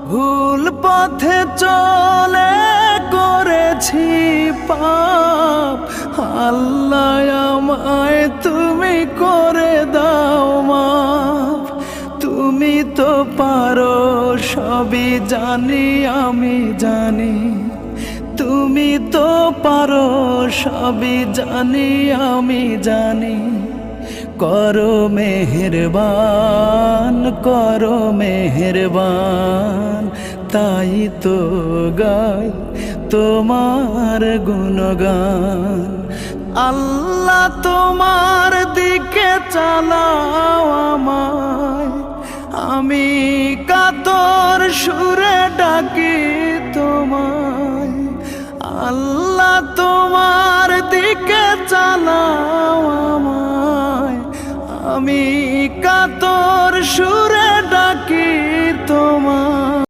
ভুল পথে চলে করেছি পাপ, আল্লাহ আমায় তুমি করে দাও মাফ। তুমি তো পারো সবই জানি আমি জানি, তুমি তো পারো সবই জানি আমি জানি। করো মেহেরবান, করো মেহেরবান, তাই তো গাই তোমার গুণগান। আল্লাহ তোমার দিকে চালাও আমায়, আমি কাতর সুরে ডাকি তোমায়। আল্লাহ তোমার দিকে চালাও আমায়, আমি কাতর সুরে ডাকি তোমায়।